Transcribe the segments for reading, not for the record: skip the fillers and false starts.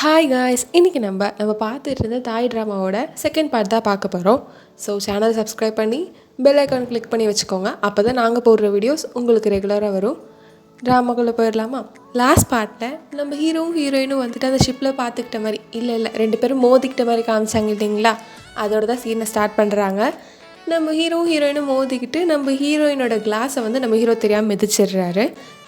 Hi guys, இன்றைக்கி நம்ம பார்த்துட்டு இருந்த தாய் ட்ராமாவோட செகண்ட் பார்ட் தான் பார்க்க போகிறோம். ஸோ சேனல் சப்ஸ்கிரைப் பண்ணி பெல் ஐக்கான் கிளிக் பண்ணி வச்சுக்கோங்க. அப்போ தான் நாங்கள் போடுற வீடியோஸ் உங்களுக்கு ரெகுலராக வரும். ட்ராமாக்குள்ளே போயிடலாமா? லாஸ்ட் பார்ட்டில் நம்ம ஹீரோவும் ஹீரோயினும் வந்துட்டு அந்த ஷிப்பில் பார்த்துக்கிட்ட மாதிரி இல்லை ரெண்டு பேரும் மோதிக்கிட்ட மாதிரி காமிச்சாங்க இல்லைங்களா? அதோட தான் சீனை ஸ்டார்ட் பண்ணுறாங்க. நம்ம ஹீரோவும் ஹீரோயினும் மோதிக்கிட்டு நம்ம ஹீரோயினோட கிளாஸை வந்து நம்ம ஹீரோ தெரியாமல் மிதிச்சிடுறாரு.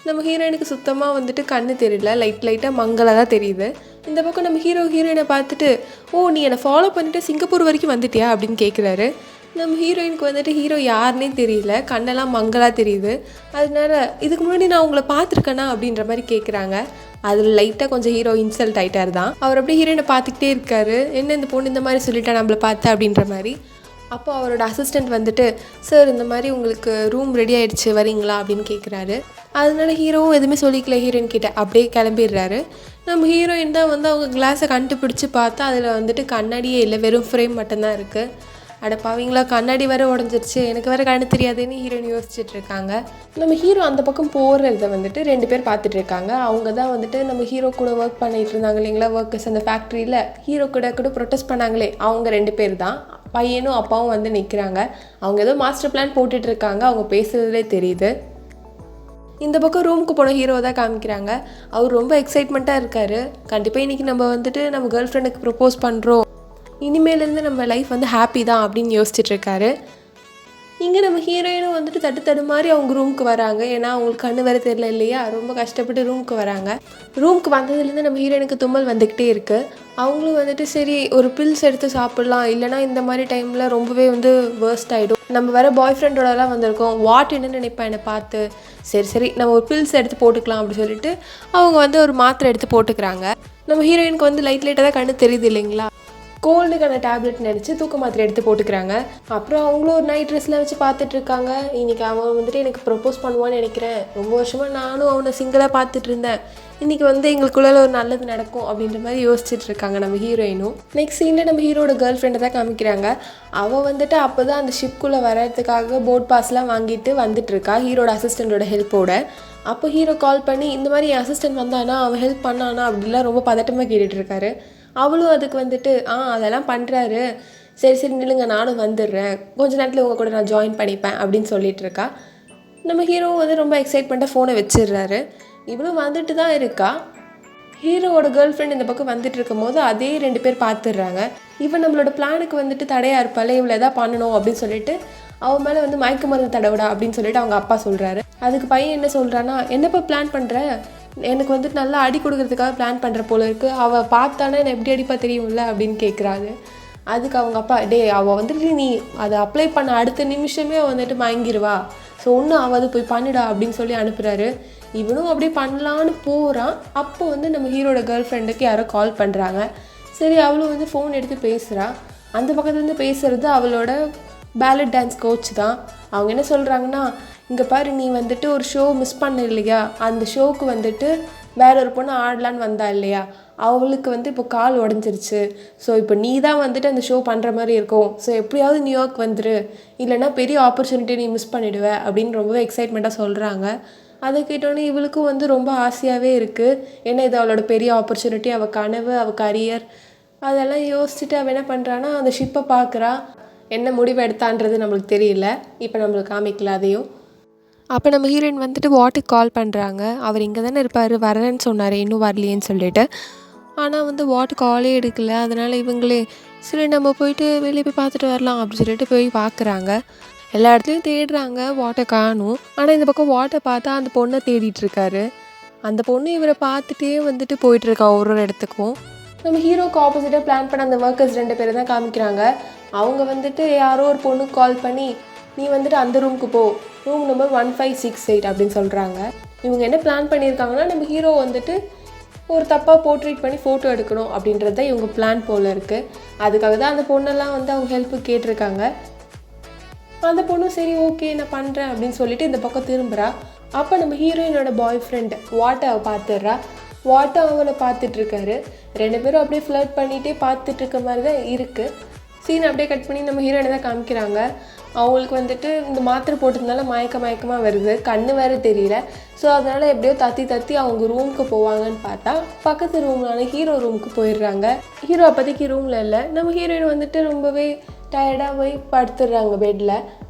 நம்ம ஹீரோயினுக்கு சுத்தமாக வந்துட்டு கண்ணு தெரியல, லைட்டாக மங்கலாக தான் தெரியுது. இந்த பக்கம் நம்ம ஹீரோயினை பார்த்துட்டு, ஓ நீ என்னை ஃபாலோ பண்ணிவிட்டு சிங்கப்பூர் வரைக்கும் வந்துட்டியா அப்படின்னு கேட்குறாரு. நம்ம ஹீரோயினுக்கு வந்துட்டு ஹீரோ யாருன்னே தெரியல, கண்ணெல்லாம் மங்கலாக தெரியுது. அதனால இதுக்கு முன்னாடி நான் உங்களை பார்த்துருக்கேனா அப்படின்ற மாதிரி கேட்குறாங்க. அதில் லைட்டாக கொஞ்சம் ஹீரோ இன்சல்ட் ஆகிட்டார் தான். அவர் அப்படியே ஹீரோயினை பார்த்துக்கிட்டே இருக்காரு. என்ன இந்த பொண்ணு இந்த மாதிரி சொல்லிட்டா நம்மளை பார்த்து அப்படின்ற மாதிரி. அப்போ அவரோட அசிஸ்டண்ட் வந்துட்டு, சார் இந்த மாதிரி உங்களுக்கு ரூம் ரெடி ஆகிடுச்சு வரீங்களா அப்படின்னு கேட்குறாரு. அதனால ஹீரோவும் எதுவுமே சொல்லிக்கல ஹீரோயின் கிட்ட, அப்படியே கிளம்பிடுறாரு. நம்ம ஹீரோயின் தான் வந்து அவங்க கிளாஸை கண்டுபிடிச்சி பார்த்தா அதில் வந்துட்டு கண்ணாடியே இல்லை, வெறும் ஃப்ரேம் மட்டும்தான் இருக்குது. அடப்பாவீங்களா, கண்ணாடி வேறு உடஞ்சிருச்சு, எனக்கு வேறு கண்ணு தெரியாதுன்னு ஹீரோயின் யோசிச்சுட்டு இருக்காங்க. நம்ம ஹீரோ அந்த பக்கம் போகிறத வந்துட்டு ரெண்டு பேர் பார்த்துட்டு இருக்காங்க. அவங்க தான் வந்துட்டு நம்ம ஹீரோ கூட ஒர்க் பண்ணிகிட்டு இருந்தாங்க இல்லைங்களா, ஒர்க்கர்ஸ் அந்த ஃபேக்ட்ரியில் ஹீரோ கூட ப்ரொட்டஸ்ட் பண்ணாங்களே, அவங்க ரெண்டு பேர் தான். பையனும் அப்பாவும் வந்து நிற்கிறாங்க. அவங்க ஏதோ மாஸ்டர் பிளான் போட்டுட்ருக்காங்க, அவங்க பேசுகிறதுலே தெரியுது. இந்த பக்கம் ரூமுக்கு போன ஹீரோ தான் காமிக்கிறாங்க. அவர் ரொம்ப எக்ஸைட்மெண்ட்டாக இருக்கார். கண்டிப்பாக இன்றைக்கி நம்ம வந்துட்டு நம்ம கேர்ள் ஃப்ரெண்டுக்கு ப்ரப்போஸ் பண்ணுறோம், இனிமேலேருந்து நம்ம லைஃப் வந்து ஹாப்பி தான் அப்படின்னு யோசிச்சுட்ருக்காரு. இங்கே நம்ம ஹீரோயினும் வந்துட்டு தட்டு மாதிரி அவங்க ரூமுக்கு வராங்க. ஏன்னா அவங்களுக்கு கண்ணு வேறு தெரியல இல்லையா, ரொம்ப கஷ்டப்பட்டு ரூமுக்கு வராங்க. ரூமுக்கு வந்ததுலேருந்து நம்ம ஹீரோயினுக்கு தும்மல் வந்துக்கிட்டே இருக்குது. அவங்களும் வந்துட்டு சரி ஒரு பில்ஸ் எடுத்து சாப்பிட்லாம், இல்லைனா இந்த மாதிரி டைமில் ரொம்பவே வந்து வேர்ஸ்ட் ஆகிடும், நம்ம வேறு பாய் ஃப்ரெண்டோடலாம் வந்திருக்கோம், வாட் என்ன நினைப்பேன் என்னை பார்த்து, சரி நம்ம ஒரு பில்ஸ் எடுத்து போட்டுக்கலாம் அப்படின்னு சொல்லிட்டு அவங்க வந்து ஒரு மாத்திரை எடுத்து போட்டுக்கிறாங்க. நம்ம ஹீரோயினுக்கு வந்து லைட்டாக தான் கண்ணு தெரியுது இல்லைங்களா, கோல்டுக்கான டேப்லெட் நினச்சி தூக்க மாத்திரை எடுத்து போட்டுக்கிறாங்க. அப்புறம் அவங்களும் ஒரு நைட் ட்ரெஸ்லாம் வச்சு பார்த்துட்ருக்காங்க. இன்றைக்கி அவன் வந்துட்டு எனக்கு ப்ரப்போஸ் பண்ணுவான்னு நினைக்கிறேன், ரொம்ப வருஷமாக நானும் அவனை சிங்கிளாக பார்த்துட்டு இருந்தேன், இன்றைக்கி வந்து எங்களுக்குள்ளே ஒரு நல்லது நடக்கும் அப்படின்ற மாதிரி யோசிச்சுட்டு இருக்காங்க நம்ம ஹீரோயினும். நெக்ஸ்ட் சீனில் நம்ம ஹீரோட கேர்ள் ஃப்ரெண்டை தான் காமிக்கிறாங்க. அவள் வந்துட்டு அப்போ தான் அந்த ஷிப்புக்குள்ளே வர்றதுக்காக போட் பாஸ்லாம் வாங்கிட்டு வந்துட்டுருக்கா ஹீரோட அசிஸ்டண்ட்டோட ஹெல்ப்போட. அப்போ ஹீரோ கால் பண்ணி இந்த மாதிரி என் அசிஸ்டன்ட் வந்தானா, அவன் ஹெல்ப் பண்ணானா அப்படின்லாம் ரொம்ப பதட்டமாக கேட்டுட்ருக்காரு. அவளும் அதுக்கு வந்துட்டு அதெல்லாம் பண்ணுறாரு, சரி நில்லுங்க நானும் வந்துடுறேன், கொஞ்சம் நேரத்தில் உங்கள் கூட நான் ஜாயின் பண்ணிப்பேன் அப்படின்னு சொல்லிட்டு இருக்கா. நம்ம ஹீரோவும் வந்து ரொம்ப எக்ஸைட்மெண்ட்டாக ஃபோனை வச்சிடுறாரு. இவளும் வந்துட்டு தான் இருக்கா. ஹீரோவோட கேர்ள் ஃப்ரெண்ட் இந்த பக்கம் வந்துட்டு இருக்கும் போது அதே ரெண்டு பேர் பார்த்துடுறாங்க. இவன் நம்மளோட பிளானுக்கு வந்துட்டு தடையாக இருப்பாள், இவ்வளோ எதாவது பண்ணணும் அப்படின்னு சொல்லிட்டு அவன் மேலே வந்து மயக்க மருந்து தடவிடா அப்படின்னு சொல்லிட்டு அவங்க அப்பா சொல்கிறாரு. அதுக்கு பையன் என்ன சொல்கிறான்னா, என்னப்பா பிளான் பண்ணுற, எனக்கு வந்துட்டு நல்லா அடி கொடுக்கறதுக்காக பிளான் பண்ணுற போல இருக்குது, அவள் பார்த்தானே என்னை எப்படி அடிப்பா தெரியும்ல அப்படின்னு கேட்குறாரு. அதுக்கு அவங்க அப்பா, அவள் வந்துட்டு நீ அதை அப்ளை பண்ண அடுத்த நிமிஷமே வந்துட்டு மயங்கிடுவா, ஸோ ஒன்றும் அவள் போய் பண்ணிடா அப்படின்னு சொல்லி அனுப்புகிறாரு. இவனும் அப்படியே பண்ணலான்னு போகிறான். அப்போ வந்து நம்ம ஹீரோட கேர்ள் ஃப்ரெண்டுக்கு யாரோ கால் பண்ணுறாங்க. சரி அவளும் வந்து ஃபோன் எடுத்து பேசுகிறான். அந்த பக்கத்துலேருந்து பேசுகிறது அவளோட பேலட் டான்ஸ் கோச் தான். அவங்க என்ன சொல்கிறாங்கன்னா, இங்கே பாரு நீ வந்துட்டு ஒரு ஷோ மிஸ் பண்ண இல்லையா, அந்த ஷோவுக்கு வந்துட்டு வேற ஒரு பொண்ணு ஆடலான்னு வந்தா இல்லையா, அவளுக்கு வந்து இப்போ கால் உடஞ்சிருச்சு, ஸோ இப்போ நீ தான் வந்துட்டு அந்த ஷோ பண்ணுற மாதிரி இருக்கும், ஸோ எப்படியாவது நியூயார்க் வந்துரு, இல்லைனா பெரிய ஆப்பர்ச்சுனிட்டி நீ மிஸ் பண்ணிவிடுவ அப்படின்னு ரொம்பவே எக்ஸைட்மெண்ட்டாக சொல்கிறாங்க. அதை கேட்டோன்னே இவளுக்கும் வந்து ரொம்ப ஆசையாகவே இருக்குது. ஏன்னா இது அவளோட பெரிய ஆப்பர்ச்சுனிட்டி, அவள் கனவு, அவள் கரியர், அதெல்லாம் யோசிச்சுட்டு அவள் என்ன பண்ணுறான்னா அந்த ஷிப்பை பார்க்குறா. என்ன முடிவு எடுத்தான்றது நம்மளுக்கு தெரியல, இப்போ நம்மளுக்கு காமிக்கல அதையும். அப்போ நம்ம ஹீரோயின் வந்துட்டு வாட்டுக்கு கால் பண்ணுறாங்க. அவர் இங்கே தானே இருப்பார், வரேன்னு சொன்னார், இன்னும் வரலையேன்னு சொல்லிட்டு. ஆனால் வந்து வாட்டு காலே எடுக்கலை. அதனால் இவங்களே சரி நம்ம போயிட்டு வெளியே போய் பார்த்துட்டு வரலாம் அப்படின்னு சொல்லிட்டு போய் பார்க்குறாங்க. எல்லா இடத்துலையும் தேடுறாங்க, வாட்டை காணும். ஆனால் இந்த பக்கம் வாட்டை பார்த்தா அந்த பொண்ணை தேடிட்டுருக்காரு. அந்த பொண்ணு இவரை பார்த்துட்டே வந்துட்டு போயிட்டுருக்கா ஒரு இடத்துக்கும். நம்ம ஹீரோக்கு ஆப்போசிட்டாக பிளான் பண்ண அந்த ஒர்க்கர்ஸ் ரெண்டு பேரை தான் காமிக்கிறாங்க. அவங்க வந்துட்டு யாரோ ஒரு பொண்ணுக்கு கால் பண்ணி, நீ வந்துட்டு அந்த ரூமுக்கு போ, ரூம் நம்பர் 1568 அப்படின்னு சொல்கிறாங்க. இவங்க என்ன பிளான் பண்ணியிருக்காங்கன்னா, நம்ம ஹீரோ வந்துட்டு ஒரு தப்பாக போர்ட்ரேட் பண்ணி ஃபோட்டோ எடுக்கணும் அப்படின்றது தான் இவங்க பிளான் போல் இருக்குது. அதுக்காக தான் அந்த பொண்ணெல்லாம் வந்து அவங்க ஹெல்ப்புக்கு கேட்டிருக்காங்க. அந்த பொண்ணும் சரி ஓகே நான் பண்ணுறேன் அப்படின்னு சொல்லிட்டு இந்த பக்கம் திரும்புகிறா. அப்போ நம்ம ஹீரோயினோட பாய் ஃப்ரெண்டு வாட்டை அவள் பார்த்துடுறா. வாட்டை அவங்கள பார்த்துட்ருக்காரு. ரெண்டு பேரும் அப்படியே ஃப்ளர்ட் பண்ணிகிட்டே பார்த்துட்ருக்க மாதிரி தான் இருக்குது. சீன் அப்படியே கட் பண்ணி நம்ம ஹீரோயினை தான் காமிக்கிறாங்க. அவங்களுக்கு வந்துட்டு இந்த மாத்திரை போட்டதுனால மயக்கமாக வருது, கண்ணு வேறு தெரியல. ஸோ அதனால் எப்படியோ தத்தி அவங்க ரூமுக்கு போவாங்கன்னு பார்த்தா பக்கத்து ரூம்லான ஹீரோ ரூமுக்கு போயிடுறாங்க. ஹீரோ அப்போதைக்கு ரூமில் இல்லை. நம்ம ஹீரோயின் வந்துட்டு ரொம்பவே டயர்டாக போய் படுத்துடுறாங்க பெட்டில்.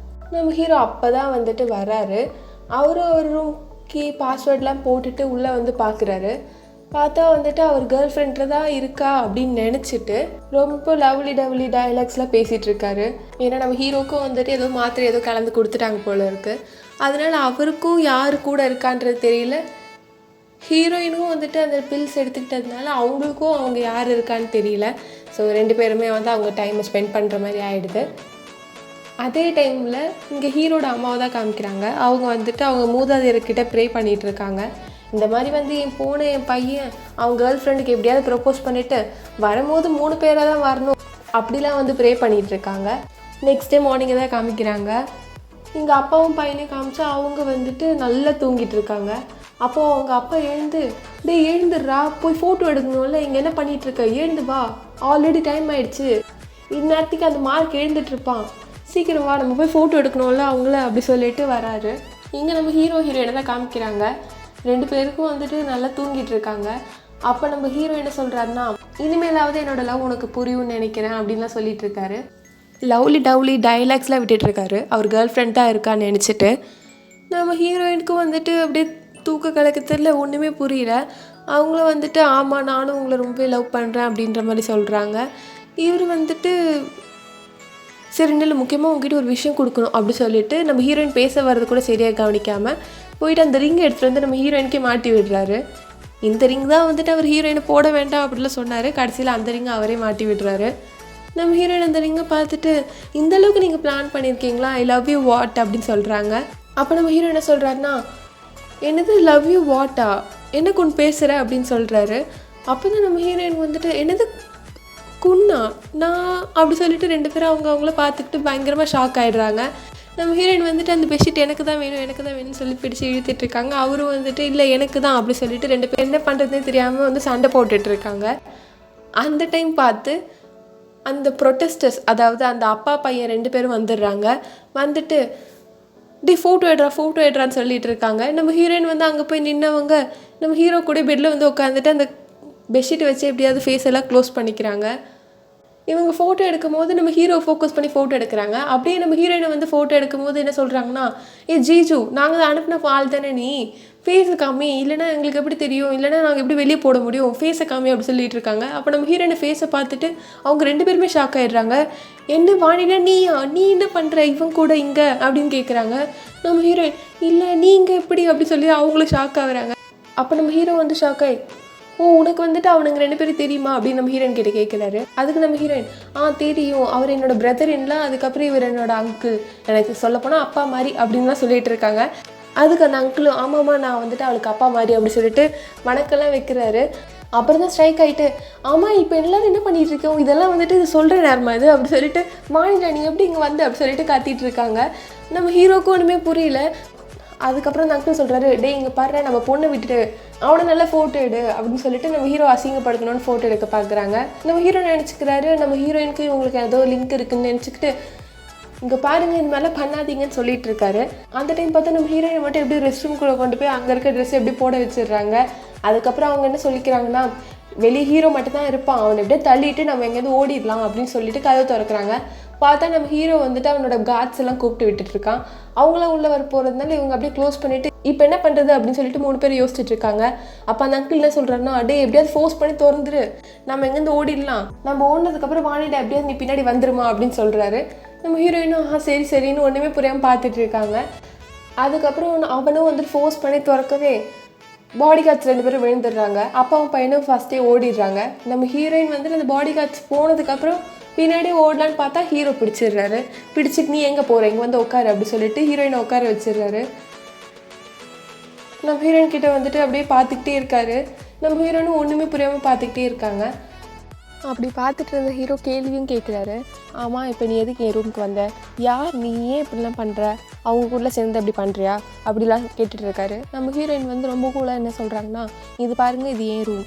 நம்ம ஹீரோ அப்போ தான் வந்துட்டு வராரு. அவரும் அவர் ரூம் கீ பாஸ்வேர்ட்லாம் போட்டுட்டு உள்ளே வந்து பார்க்குறாரு. பார்த்தா வந்துட்டு அவர் கேர்ள் ஃப்ரெண்டில் தான் இருக்கா அப்படின்னு நினச்சிட்டு ரொம்ப லவ்லி டயலாக்ஸ்லாம் பேசிகிட்டு இருக்காரு. ஏன்னா நம்ம ஹீரோக்கும் வந்துட்டு ஏதோ மாத்திரை ஏதோ கலந்து கொடுத்துட்டாங்க போல இருக்குது. அதனால் அவருக்கும் யார் கூட இருக்கான்றது தெரியல. ஹீரோயினும் வந்துட்டு அந்த பில்ஸ் எடுத்துக்கிட்டதுனால அவங்களுக்கும் அவங்க யார் இருக்கான்னு தெரியல. ஸோ 2 பேருமே வந்து அவங்க டைமை ஸ்பெண்ட் பண்ணுற மாதிரி ஆகிடுது. அதே டைமில் இங்கே ஹீரோட அம்மாவை தான் காமிக்கிறாங்க. அவங்க வந்துட்டு அவங்க மூதாதையர்கிட்ட ப்ரே பண்ணிகிட்டு இருக்காங்க. இந்த மாதிரி வந்து என் பையன் அவன் கேர்ள் ஃப்ரெண்டுக்கு எப்படியாவது ப்ரப்போஸ் பண்ணிவிட்டு வரும்போது 3 பேராக தான் வரணும் அப்படிலாம் வந்து ப்ரே பண்ணிகிட்ருக்காங்க. நெக்ஸ்ட் டே மார்னிங்கை தான் காமிக்கிறாங்க. எங்கள் அப்பாவும் பையனையும் காமிச்சா அவங்க வந்துட்டு நல்லா தூங்கிட்டு இருக்காங்க. அப்போது அவங்க அப்பா எழுந்துடுறா, போய் ஃபோட்டோ எடுக்கணும்ல, இங்கே என்ன பண்ணிகிட்ருக்க, எழுந்து வா, ஆல்ரெடி டைம் ஆகிடுச்சு, இந்நேரத்துக்கு அந்த மார்க் எழுந்துட்டுருப்பான், சீக்கிரம் வா, நம்ம போய் ஃபோட்டோ எடுக்கணும்ல அவங்கள அப்படி சொல்லிட்டு வராரு. இங்கே நம்ம ஹீரோயினை தான் காமிக்கிறாங்க. 2 பேருக்கும் வந்துட்டு நல்லா தூங்கிட்டு இருக்காங்க. அப்போ நம்ம ஹீரோ என்ன சொல்கிறாருன்னா, இனிமேலாவது என்னோடய லவ் உனக்கு புரியும்னு நினைக்கிறேன் அப்படின்லாம் சொல்லிட்டு இருக்காரு. லவ்லி டைலாக்ஸ்லாம் விட்டுட்டுருக்காரு அவர் கேர்ள் ஃப்ரெண்ட் தான் இருக்கான்னு நினச்சிட்டு. நம்ம ஹீரோயினுக்கும் வந்துட்டு அப்படியே தூக்க கலக்கத்தில் ஒன்றுமே புரியல. அவங்களும் வந்துட்டு ஆமாம் நானும் உங்களை ரொம்ப லவ் பண்ணுறேன் அப்படின்ற மாதிரி சொல்கிறாங்க. இவர் வந்துட்டு சரி நில்லு, முக்கியமாக உங்ககிட்ட ஒரு விஷயம் கொடுக்கணும் அப்படி சொல்லிட்டு நம்ம ஹீரோயின் பேச வர்றது கூட சரியாக கவனிக்காமல் போயிட்டு அந்த ரிங்கை எடுத்துகிட்டு வந்து நம்ம ஹீரோயினுக்கே மாட்டி விடுறாரு. இந்த ரிங் தான் வந்துட்டு அவர் ஹீரோயினை போட வேண்டாம் அப்படிலாம் சொன்னார். கடைசியில் அந்த ரிங்கை அவரே மாட்டி விடுறாரு. நம்ம ஹீரோயின் அந்த ரிங்கை பார்த்துட்டு இந்தளவுக்கு நீங்கள் பிளான் பண்ணியிருக்கீங்களா, ஐ லவ் யூ வாட் அப்படின்னு சொல்கிறாங்க. அப்போ நம்ம ஹீரோ என்ன சொல்கிறாருன்னா, என்னது லவ் யூ வாட்டா, என்ன கொண்டு பேசுகிற அப்படின்னு சொல்கிறாரு. அப்போ தான் நம்ம ஹீரோயின் வந்துட்டு என்னது குன்னா நான் அப்படி சொல்லிட்டு 2 பேரும் அவங்கள பார்த்துக்கிட்டு பயங்கரமாக ஷாக் ஆகிடுறாங்க. நம்ம ஹீரோயின் வந்துட்டு அந்த பெட்ஷீட் எனக்கு தான் வேணும்னு சொல்லி பிடிச்சி இழுத்துட்டு இருக்காங்க. அவரும் வந்துட்டு இல்லை எனக்கு தான் அப்படி சொல்லிட்டு 2 பேர் என்ன பண்ணுறதுனே தெரியாமல் வந்து சண்டை போட்டுட்ருக்காங்க. அந்த டைம் பார்த்து அந்த ப்ரொட்டஸ்டர்ஸ், அதாவது அந்த அப்பா பையன் 2 பேரும் வந்துடுறாங்க. வந்துட்டு ஃபோட்டோ எடுறான்னு சொல்லிட்டு இருக்காங்க. நம்ம ஹீரோயின் வந்து அங்கே போய் நின்னவங்க நம்ம ஹீரோ கூட பெட்டில் வந்து உட்காந்துட்டு அந்த பெட்ஷீட்டை வச்சு எப்படியாவது ஃபேஸ் எல்லாம் க்ளோஸ் பண்ணிக்கிறாங்க. இவங்க ஃபோட்டோ எடுக்கும் போது நம்ம ஹீரோ ஃபோக்கஸ் பண்ணி ஃபோட்டோ எடுக்கிறாங்க. அப்படியே நம்ம ஹீரோயினை வந்து ஃபோட்டோ எடுக்கும் போது என்ன சொல்கிறாங்கன்னா, ஜீஜு நாங்கள் தான் அனுப்பின ஆள் தானே, நீ ஃபேஸை காமி, இல்லைனா எங்களுக்கு எப்படி தெரியும், இல்லைனா நாங்கள் எப்படி வெளியே போட முடியும், ஃபேஸை காமி அப்படி சொல்லிட்டு இருக்காங்க. அப்போ நம்ம ஹீரோயினை ஃபேஸை பார்த்துட்டு அவங்க 2 பேருமே ஷாக் ஆகிடுறாங்க. என்ன வாணினா நீ என்ன பண்ணுற இவங்க கூட இங்கே அப்படின்னு கேட்குறாங்க. நம்ம ஹீரோயின் இல்லை நீங்கள் எப்படி அப்படி சொல்லி அவங்களும் ஷாக் ஆகுறாங்க. அப்போ நம்ம ஹீரோ வந்து ஷாக் ஆகி உனக்கு வந்துட்டு அவனுங்க 2 பேரும் தெரியுமா அப்படின்னு நம்ம ஹீரோயின் கிட்ட கேட்குறாரு. அதுக்கு நம்ம ஹீரோயின் தெரியும், அவர் என்னோட பிரதர் இல்லை, அதுக்கப்புறம் இவர் என்னோட அங்கிள், எனக்கு சொல்லப்போனால் அப்பா மாதிரி அப்படின்லாம் சொல்லிட்டு இருக்காங்க. அதுக்கு அந்த அங்கிளும் ஆமாம்மா நான் வந்துட்டு அவளுக்கு அப்பா மாதிரி அப்படி சொல்லிட்டு வணக்கெல்லாம் வைக்கிறாரு. அப்புறம் தான் ஸ்ட்ரைக் ஆகிட்டு ஆமாம் இப்போ எல்லோரும் என்ன பண்ணிகிட்டு இருக்கோம், இதெல்லாம் வந்துட்டு இது சொல்கிற நேரமா இது அப்படி சொல்லிட்டு மாநிலா நீ எப்படி இங்கே வந்து அப்படி சொல்லிட்டு காத்திட்டு இருக்காங்க. நம்ம ஹீரோக்கும் ஒன்றுமே புரியல. அதுக்கப்புறம் அந்த அங்கிள் சொல்கிறாரு, இங்கே பாரு நம்ம பொண்ணை விட்டுட்டு அவனை நல்லா ஃபோட்டோ எடு அப்படின்னு சொல்லிட்டு நம்ம ஹீரோ அசிங்கப்படுத்தணும்னு ஃபோட்டோ எடுக்க பார்க்குறாங்க. நம்ம ஹீரோ நினச்சிக்கிறாரு நம்ம ஹீரோயினுக்கு இவங்களுக்கு ஏதோ லிங்க் இருக்குதுன்னு நினச்சிக்கிட்டு இங்கே பாருங்கள் இந்த மாதிரிலாம் பண்ணாதீங்கன்னு சொல்லிட்டு இருக்காரு. அந்த டைம் பார்த்தா நம்ம ஹீரோயினை மட்டும் எப்படி ரெஸ்ட் ரூம்குள்ளே கொண்டு போய் அங்கே இருக்க ட்ரெஸ் எப்படி போட வச்சிடுறாங்க. அதுக்கப்புறம் அவங்க என்ன சொல்லிக்கிறாங்கன்னா, வெளியே ஹீரோ மட்டும் தான் இருப்பான், அவனை எப்படியே தள்ளிட்டு நம்ம எங்கேயாவது ஓடிடலாம் அப்படின்னு சொல்லிட்டு கதவை திறக்கிறாங்க. பார்த்தா நம்ம ஹீரோ வந்துட்டு அவனோட கார்ட்ஸ் எல்லாம் கூப்பிட்டு விட்டுட்டு இருக்கான். அவங்களாம் உள்ளே வர போகிறதுனால இவங்க அப்படியே க்ளோஸ் பண்ணிவிட்டு இப்போ என்ன பண்ணுறது அப்படின்னு சொல்லிட்டு 3 பேர் யோசிச்சுட்டு இருக்காங்க. அப்போ அந்த அங்கிள் என்ன சொல்கிறாருன்னா, எப்படியாவது ஃபோர்ஸ் பண்ணி திறந்துரு, நம்ம எங்கேருந்து ஓடிடலாம், நம்ம ஓடினதுக்கப்புறம் வாணிடா எப்படியாவது நீ பின்னாடி வந்துருமா அப்படின்னு சொல்கிறாரு. நம்ம ஹீரோயினும் சரின்னு ஒன்றுமே புரியாமல் பார்த்துட்டு இருக்காங்க. அதுக்கப்புறம் அவனும் வந்துட்டு ஃபோர்ஸ் பண்ணி திறக்கவே பாடி கார்ட்ஸ் 2 பேரும் விழுந்துடுறாங்க. அப்பாவும் பையனும் ஃபஸ்ட்டே ஓடிடுறாங்க. நம்ம ஹீரோயின் வந்துட்டு அந்த பாடி கார்ட்ஸ் போனதுக்கப்புறம் பின்னாடி ஓடலான்னு பார்த்தா ஹீரோ பிடிச்சிடுறாரு. பிடிச்சிட்டு நீ எங்கே போகிற, இங்கே வந்து உட்காரு அப்படி சொல்லிட்டு ஹீரோயினை உட்கார வச்சிடுறாரு. நம்ம ஹீரோயின் கிட்ட வந்துட்டு அப்படியே பார்த்துக்கிட்டே இருக்காரு. நம்ம ஹீரோயினும் ஒன்றுமே புரியாமல் பார்த்துக்கிட்டே இருக்காங்க. அப்படி பார்த்துட்டு இருந்த ஹீரோ கேள்வியும் கேட்குறாரு, ஆமாம் இப்போ நீ எதுக்கு என் ரூமுக்கு வந்த, யார் நீ ஏன் இப்படிலாம் பண்ணுற, அவங்க கூட சேர்ந்து அப்படி பண்ணுறியா அப்படிலாம் கேட்டுட்டு இருக்காரு. நம்ம ஹீரோயின் வந்து ரொம்ப கூலாக என்ன சொல்கிறாங்கன்னா, இது பாருங்கள் இது என் ரூம்,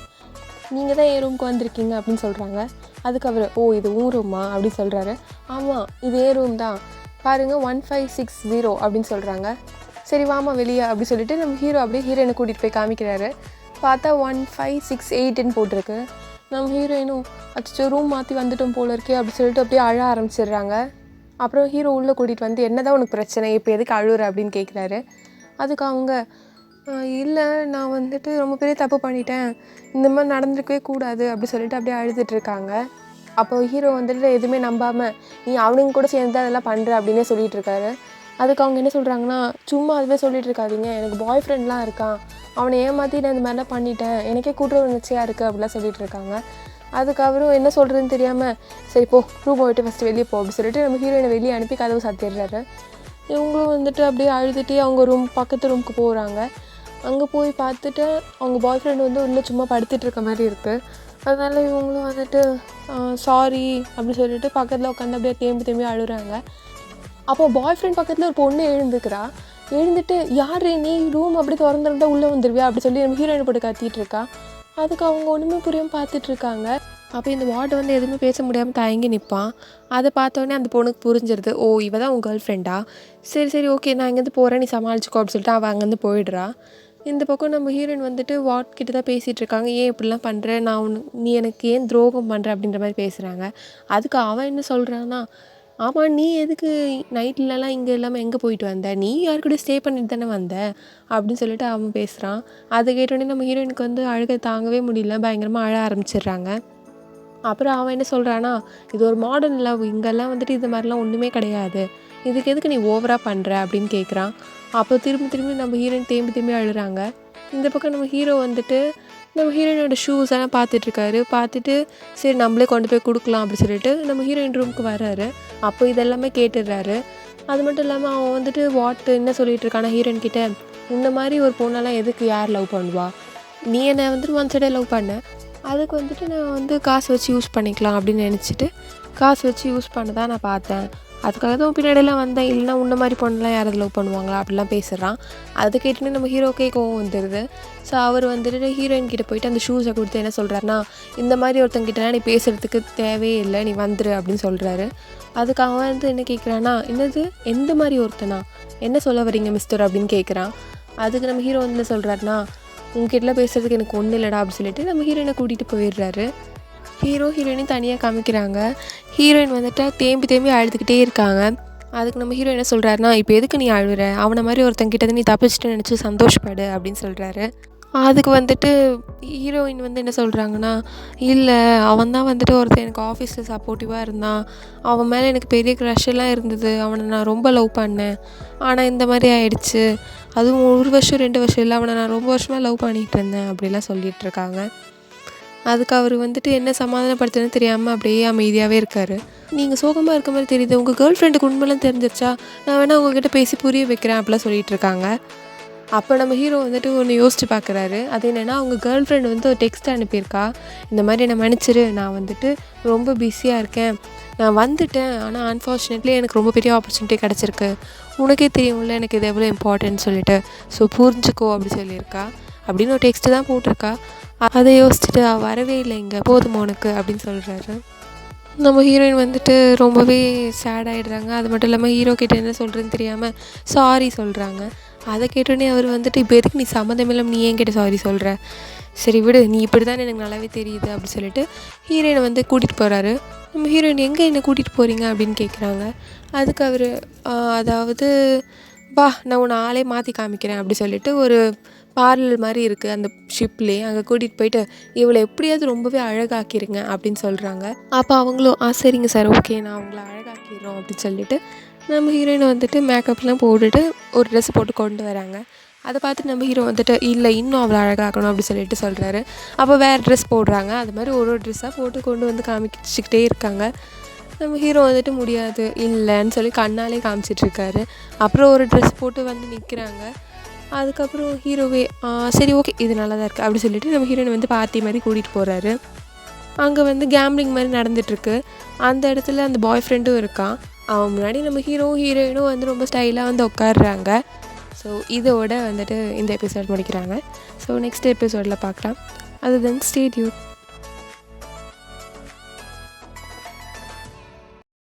நீங்கள் தான் என் ரூமுக்கு வந்திருக்கீங்க அப்படின்னு சொல்கிறாங்க. அதுக்கு அவர் இது உன் ரூமா அப்படின்னு சொல்கிறாரு. ஆமாம் இது என் ரூம் தான், பாருங்கள் 1560 அப்படின்னு சொல்கிறாங்க. சரி வாமா வெளியே அப்படி சொல்லிட்டு நம்ம ஹீரோ அப்படியே ஹீரோயினை கூட்டிகிட்டு போய் காமிக்கிறாரு. பார்த்தா 1568ன்னு போட்டிருக்கு. நம்ம ஹீரோயினும் அச்சோ ரூம் மாற்றி வந்துட்டோம் போல இருக்கே அப்படி சொல்லிட்டு அப்படியே அழ ஆரம்பிச்சிடுறாங்க. அப்புறம் ஹீரோ உள்ளே கூட்டிகிட்டு வந்து என்ன தான் உனக்கு பிரச்சனை, இப்போ எதுக்கு அழுகுற அப்படின்னு கேட்குறாரு. அதுக்கு அவங்க இல்லை நான் வந்துட்டு ரொம்ப பெரிய தப்பு பண்ணிட்டேன், இந்த மாதிரி நடந்துருக்கவே கூடாது அப்படி சொல்லிட்டு அப்படியே அழுதுட்ருக்காங்க. அப்போ ஹீரோ வந்துட்டு எதுவுமே நம்பாமல் நீ அவனுங்க கூட சேர்ந்து அதெல்லாம் பண்ணுற அப்படின்னே சொல்லிகிட்டு இருக்காரு. அதுக்கு அவங்க என்ன சொல்கிறாங்கன்னா, சும்மா அதுவே சொல்லிகிட்டு இருக்காதீங்க, எனக்கு பாய் ஃப்ரெண்ட்லாம் இருக்கான், அவனை ஏமாற்றி நான் இந்த மாதிரிலாம் பண்ணிட்டேன், எனக்கே கூட்டுற உணர்ச்சியாக இருக்குது அப்படிலாம் சொல்லிகிட்டு இருக்காங்க. அதுக்கு அவரும் என்ன சொல்கிறதுன்னு தெரியாமல் சரி போ ரூமை விட்டு ஃபஸ்ட்டு வெளியே போ அப்படி சொல்லிட்டு நம்ம ஹீரோயினை வெளியே அனுப்பி கதவு சாத்திடுறாரு. இவங்களும் வந்துட்டு அப்படியே அழுதுகிட்டே அவங்க ரூம் பக்கத்து ரூமுக்கு போகிறாங்க. அங்கே போய் பார்த்துட்டு அவங்க பாய் ஃப்ரெண்டு வந்து உள்ளே சும்மா படுத்துட்டு இருக்க மாதிரி இருக்குது. அதனால் இவங்களும் வந்துட்டு சாரி அப்படி சொல்லிட்டு பக்கத்தில் உட்காந்து அப்படியே தேம்பி அழுகிறாங்க. அப்போ பாய் ஃப்ரெண்ட் பக்கத்தில் ஒரு பொண்ணு எழுந்துக்கிறா. எழுந்துட்டு யார் நீ ரூம் அப்படி திறந்துருந்தா உள்ளே வந்துடுவியா அப்படி சொல்லி நம்ம ஹீரோயினை போட்டு கத்திட்டு இருக்கா. அதுக்கு அவங்க ஒன்றுமே புரியாமல் பார்த்துட்ருக்காங்க. அப்போ இந்த வார்டு வந்து எதுவுமே பேச முடியாமல் தயங்கி நிற்பான். அதை பார்த்தோன்னே அந்த பொண்ணுக்கு புரிஞ்சிருது, ஓ இவ தான் உங்கள் கேர்ள் ஃப்ரெண்டா, சரி ஓகே நான் இங்கேருந்து போகிறேன் நீ சமாளிச்சுக்கோ அப்படின்னு சொல்லிட்டு அவள் அங்கேருந்து போயிடுறா. இந்த பக்கம் நம்ம ஹீரோயின் வந்துட்டு வாட் கிட்ட தான் பேசிகிட்டு இருக்காங்க. ஏன் இப்படிலாம் பண்ணுற, நான் நீ எனக்கு ஏன் துரோகம் பண்ணுற அப்படின்ற மாதிரி பேசுகிறாங்க. அதுக்கு அவன் என்ன சொல்கிறான்னா, ஆமாம் நீ எதுக்கு நைட்லலாம் இங்கே இல்லாமல் எங்கே போயிட்டு வந்த, நீ யார் கூட ஸ்டே பண்ணிட்டு தானே வந்த அப்படின்னு சொல்லிட்டு அவன் பேசுகிறான். அதை கேட்டோடனே நம்ம ஹீரோயினுக்கு வந்து அழுகை தாங்கவே முடியல, பயங்கரமாக அழ ஆரம்பிச்சிடுறாங்க. அப்புறம் அவன் என்ன சொல்கிறான்னா, இது ஒரு மாடர்ன் லவ், இங்கெல்லாம் வந்துட்டு இது மாதிரிலாம் ஒன்றுமே கிடையாது, இதுக்கு எதுக்கு நீ ஓவராக பண்ணுற அப்படின்னு கேட்குறான். அப்போ திரும்பி நம்ம ஹீரோயின் தேம்பி அழுகிறாங்க. இந்த பக்கம் நம்ம ஹீரோ வந்துட்டு நம்ம ஹீரோயினோட ஷூஸ் எல்லாம் பார்த்துட்ருக்காரு. பார்த்துட்டு சரி நம்மளே கொண்டு போய் கொடுக்கலாம் அப்படி சொல்லிட்டு நம்ம ஹீரோயின் ரூமுக்கு வர்றாரு. அப்போ இதெல்லாமே கேட்டுடுறாரு. அது மட்டும் இல்லாமல் அவன் வந்துட்டு என்ன சொல்லிகிட்டு இருக்கானா ஹீரோயின் கிட்ட, இந்த மாதிரி ஒரு பொண்ணெல்லாம் எதுக்கு யார் லவ் பண்ணுவா, நீ என்னை வந்துட்டு ஒன் சைடே லவ் பண்ண, அதுக்கு வந்துட்டு நான் வந்து காசு வச்சு யூஸ் பண்ணிக்கலாம் அப்படின்னு நினச்சிட்டு காசு வச்சு யூஸ் பண்ண தான் நான் பார்த்தேன், அதுக்காக தான் பின்னாடியெல்லாம் வந்தேன், இல்லைனா உன்ன மாதிரி பொண்ணுலாம் யாராவது லவ் பண்ணுவாங்களா அப்படிலாம் பேசுகிறான். அதை கேட்டுன்னு நம்ம ஹீரோக்கே கோவம் வந்துடுது. ஸோ அவர் வந்துட்டு ஹீரோயின் கிட்டே போயிட்டு அந்த ஷூஸை கொடுத்து என்ன சொல்கிறாருன்னா, இந்த மாதிரி ஒருத்தங்கிட்டலாம் நீ பேசுகிறதுக்கு தேவையே இல்லை, நீ வந்துரு அப்படின்னு சொல்கிறாரு. அதுக்கு அவன் வந்து என்ன கேட்குறான்னா, என்னது எந்த மாதிரி ஒருத்தனா, என்ன சொல்ல வரீங்க மிஸ்டர் அப்படின்னு கேட்குறான். அதுக்கு நம்ம ஹீரோ வந்து என்ன சொல்கிறாருன்னா, உங்ககிட்டலாம் பேசுகிறதுக்கு எனக்கு ஒன்றும் இல்லைடா அப்படின்னு சொல்லிட்டு நம்ம ஹீரோயினை கூட்டிகிட்டு போயிடுறாரு. ஹீரோயினையும் தனியாக காமிக்கிறாங்க. ஹீரோயின் வந்துட்டு தேம்பி அழுதுகிட்டே இருக்காங்க. அதுக்கு நம்ம ஹீரோ என்ன சொல்கிறாருன்னா, இப்போ எதுக்கு நீ அழுகிற, அவனை மாதிரி ஒருத்தங்கிட்ட நீ தப்பிச்சுட்டு நினச்சி சந்தோஷப்படு அப்படின்னு சொல்கிறாரு. அதுக்கு வந்துட்டு ஹீரோயின் வந்து என்ன சொல்கிறாங்கன்னா, இல்லை அவன் தான் வந்துட்டு ஒருத்தன் எனக்கு ஆஃபீஸில் சப்போர்ட்டிவாக இருந்தான், அவன் மேலே எனக்கு பெரிய க்ரஷ் எல்லாம் இருந்தது, அவனை நான் ரொம்ப லவ் பண்ணேன், ஆனால் இந்த மாதிரி ஆயிடுச்சு, அதுவும் 1 வருஷம் 2 வருஷம் இல்லை, அவனை நான் ரொம்ப வருஷமாக லவ் பண்ணிகிட்டு இருந்தேன் அப்படிலாம் சொல்லிகிட்ருக்காங்க. அதுக்கு அவர் வந்துட்டு என்ன சமாதானப்படுத்துன்னு தெரியாமல் அப்படியே அமைதியாகவே இருக்கார். நீங்கள் சோகமாக இருக்க மாதிரி தெரியுது, உங்கள் கேர்ள் ஃப்ரெண்டுக்கு உண்மைலாம் தெரிஞ்சிருச்சா, நான் வேணால் உங்கள்கிட்ட பேசி புரிய வைக்கிறேன் அப்படிலாம் சொல்லிகிட்டு இருக்காங்க. அப்போ நம்ம ஹீரோ வந்துட்டு ஒன்று யோசிச்சு பார்க்குறாரு. அது என்னென்னா, அவங்க கேர்ள் ஃப்ரெண்டு வந்து ஒரு டெக்ஸ்ட் அனுப்பியிருக்கா, இந்த மாதிரி என்னை மன்னிச்சிரு, நான் வந்துட்டு ரொம்ப பிஸியாக இருக்கேன், நான் வந்துட்டேன், ஆனால் அன்ஃபார்ச்சுனேட்லி எனக்கு ரொம்ப பெரிய ஆப்பர்ச்சுனிட்டி கிடச்சிருக்கு, உனக்கே தெரியும்ல எனக்கு இது எவ்வளோ இம்பார்ட்டன்ட் சொல்லிட்டு, ஸோ புரிஞ்சுக்கோ அப்படி சொல்லியிருக்கா அப்படின்னு ஒரு டெக்ஸ்ட்டு தான் போட்டிருக்கா. அதை யோசிச்சுட்டு வரவே இல்லை இங்கே, போதுமா உனக்கு அப்படின்னு சொல்கிறாரு. நம்ம ஹீரோயின் வந்துட்டு ரொம்பவே சேட் ஆகிடுறாங்க. அது மட்டும் இல்லாமல் ஹீரோ கிட்ட என்ன சொல்கிறதுன்னு தெரியாமல் சாரி சொல்கிறாங்க. அதை கேட்டோடனே அவர் வந்துட்டு, இப்போ எதுக்கு நீ சம்மந்தமில்லாமல் நீ ஏன் கிட்ட சாரி சொல்கிற, சரி விடு, நீ இப்படி தான் எனக்கு நல்லாவே தெரியுது அப்படி சொல்லிட்டு ஹீரோயினை வந்து கூட்டிகிட்டு போகிறாரு. நம்ம ஹீரோயின் எங்கே என்னை கூட்டிகிட்டு போகிறீங்க அப்படின்னு கேட்குறாங்க. அதுக்கு அவர் அதாவது வா நான் உன்னை ஆளே மாற்றி காமிக்கிறேன் அப்படி சொல்லிட்டு ஒரு பார்லர் மாதிரி இருக்குது அந்த ஷிப்லேயே, அங்கே கூட்டிகிட்டு போயிட்டு இவளை எப்படியாவது ரொம்பவே அழகாக்கிடுங்க அப்படின்னு சொல்கிறாங்க. அப்போ அவங்களும் சரிங்க சார் ஓகே நான் அவங்கள அழகாக்கிடுறோம் அப்படின்னு சொல்லிட்டு நம்ம ஹீரோயினை வந்துட்டு மேக்கப்லாம் போட்டுட்டு ஒரு ட்ரெஸ் போட்டு கொண்டு வராங்க. அதை பார்த்துட்டு நம்ம ஹீரோ வந்துட்டு இல்லை இன்னும் அவளை அழகாக்கணும் அப்படி சொல்லிட்டு சொல்கிறாரு. அப்போ வேறு ட்ரெஸ் போடுறாங்க. அது மாதிரி ஒரு ட்ரெஸ்ஸாக போட்டு கொண்டு வந்து காமிச்சிக்கிட்டே இருக்காங்க. நம்ம ஹீரோ வந்துட்டு முடியாது இல்லைன்னு சொல்லி கண்ணாலே காமிச்சிட்ருக்காரு. அப்புறம் ஒரு ட்ரெஸ் போட்டு வந்து நிற்கிறாங்க. அதுக்கப்புறம் ஹீரோவே சரி ஓகே இது நல்லா தான் இருக்குது அப்படி சொல்லிட்டு நம்ம ஹீரோனை வந்து பார்ட்டி மாதிரி கூட்டிகிட்டு போகிறாரு. அங்கே வந்து கேம்லிங் மாதிரி நடந்துகிட்ருக்கு. அந்த இடத்துல அந்த பாய் ஃப்ரெண்டும் இருக்கான். அவன் முன்னாடி நம்ம ஹீரோயினும் வந்து ரொம்ப ஸ்டைலாக வந்து உட்காடுறாங்க. ஸோ இதோட வந்துட்டு இந்த எபிசோட் முடிக்கிறாங்க. ஸோ நெக்ஸ்ட் எபிசோடில் பார்க்கலாம். அது தென் ஸ்டே டியூன்.